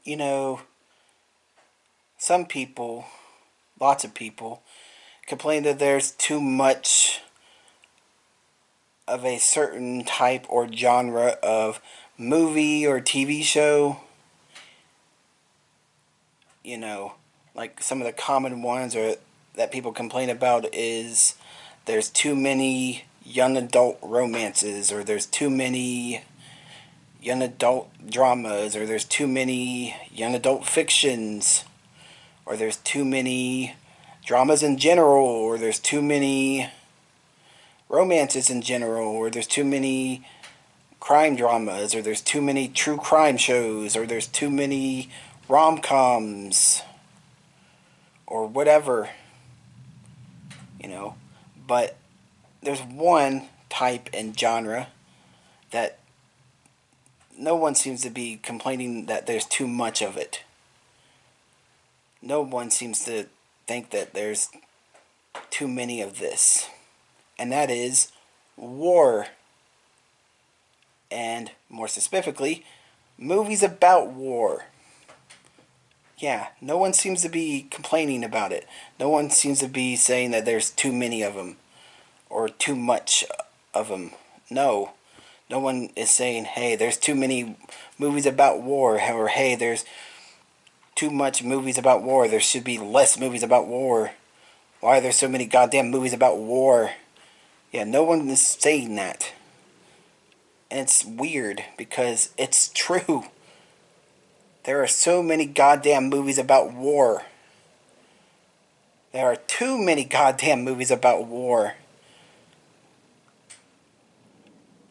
you know, some people, lots of people, complain that there's too much of a certain type or genre of movie or TV show. You know, like some of the common ones or that people complain about is there's too many young adult romances, or there's too many young adult dramas, or there's too many young adult fictions, or there's too many dramas in general, or there's too many romances in general, or there's too many crime dramas, or there's too many true crime shows, or there's too many rom-coms, or whatever, you know. But there's one type and genre that no one seems to be complaining that there's too much of it. No one seems to think that there's too many of this. And that is war. And more specifically, movies about war. Yeah, no one seems to be complaining about it. No one seems to be saying that there's too many of them or too much of them. No. No one is saying, hey, there's too many movies about war, or hey, there's too much movies about war. There should be less movies about war. Why are there so many goddamn movies about war? Yeah, no one is saying that. And it's weird because it's true. There are so many goddamn movies about war. There are too many goddamn movies about war.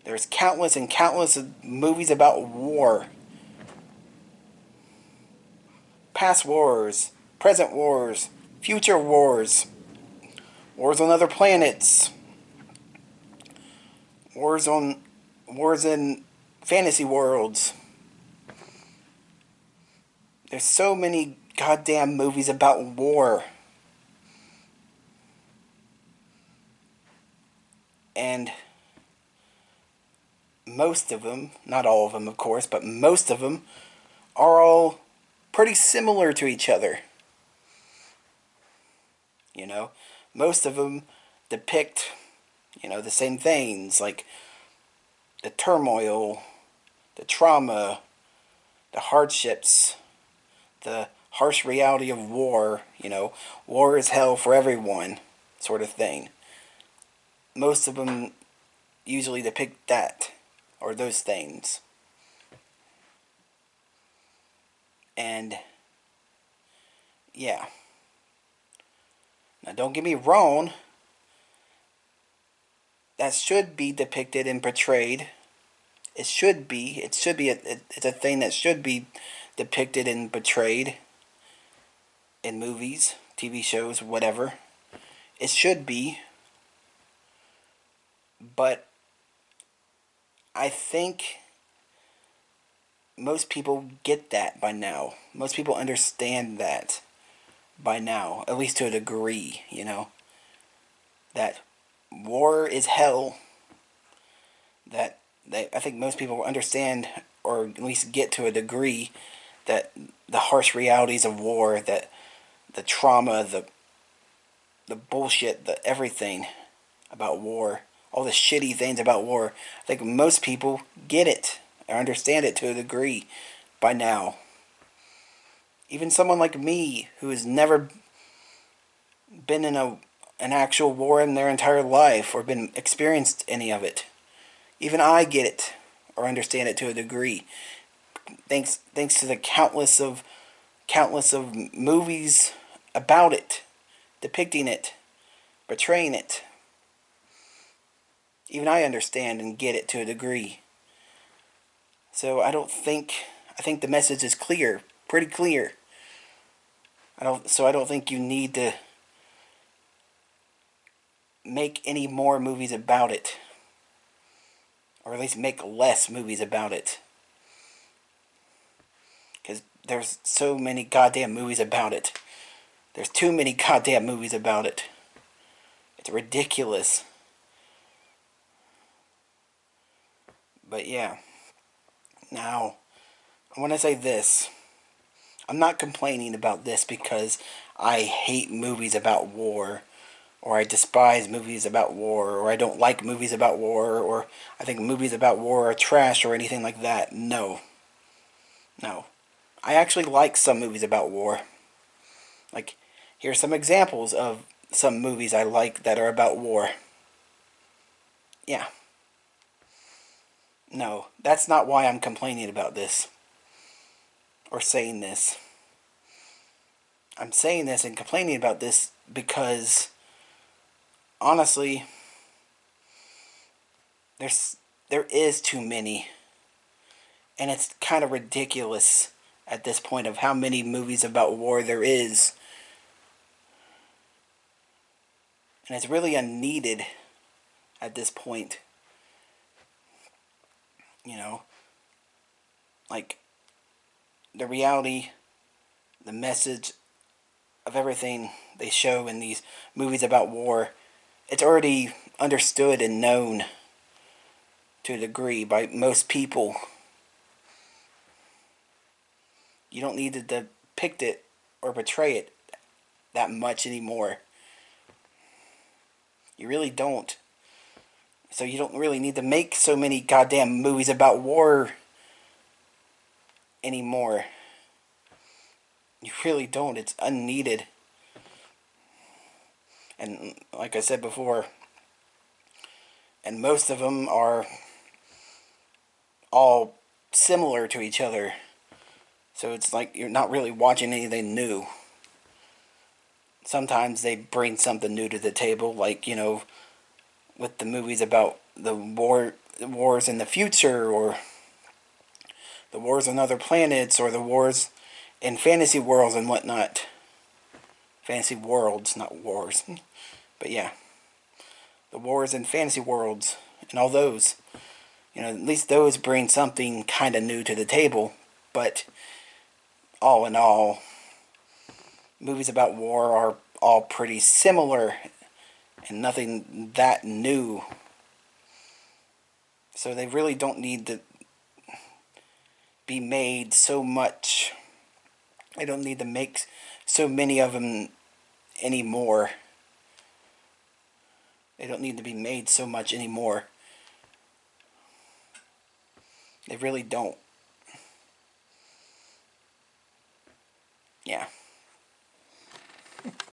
There's countless and countless movies about war. Past wars, present wars, future wars, wars on other planets, wars in fantasy worlds. There's so many goddamn movies about war. And most of them, not all of them of course, but most of them are all pretty similar to each other. You know, most of them depict, the same things, like the turmoil, the trauma, the hardships, the harsh reality of war, war is hell for everyone, sort of thing. Most of them usually depict that, or those things. And, yeah. Now, don't get me wrong, that should be depicted and portrayed. It should be. It's a thing that should be depicted and portrayed in movies, TV shows, whatever. It should be. But I think most people get that by now. Most people understand that by now, at least to a degree, that war is hell. That I think most people understand, or at least get to a degree, that the harsh realities of war, that the trauma, the bullshit, the everything about war, all the shitty things about war, I think most people get it or understand it to a degree by now. Even someone like me, who has never been in an actual war in their entire life or been experienced any of it, even I get it or understand it to a degree. Thanks to the countless of movies about it, depicting it, portraying it. Even I understand and get it to a degree. So I think the message is clear, pretty clear. I don't think you need to make any more movies about it. Or at least make less movies about it. Because there's so many goddamn movies about it. There's too many goddamn movies about it. It's ridiculous. But yeah. Now, I want to say this. I'm not complaining about this because I hate movies about war, or I despise movies about war, or I don't like movies about war, or I think movies about war are trash, or anything like that. No. No. I actually like some movies about war. Like, here's some examples of some movies I like that are about war. Yeah. No, that's not why I'm complaining about this. Or saying this. I'm saying this and complaining about this because, honestly, there is too many. And it's kind of ridiculous at this point of how many movies about war there is. And it's really unneeded at this point. You know, like, the reality, the message of everything they show in these movies about war, it's already understood and known to a degree by most people. You don't need to depict it or portray it that much anymore. You really don't. So you don't really need to make so many goddamn movies about war anymore. You really don't. It's unneeded. And like I said before, and most of them are all similar to each other. So it's like you're not really watching anything new. Sometimes they bring something new to the table, like, with the movies about the wars in the future, or the wars on other planets, or the wars in fantasy worlds and whatnot. Fantasy worlds, not wars. But yeah, the wars in fantasy worlds and all those. At least those bring something kind of new to the table. But all in all, movies about war are all pretty similar and nothing that new. So they really don't need to be made so much. They don't need to make so many of them anymore. They don't need to be made so much anymore. They really don't. Yeah.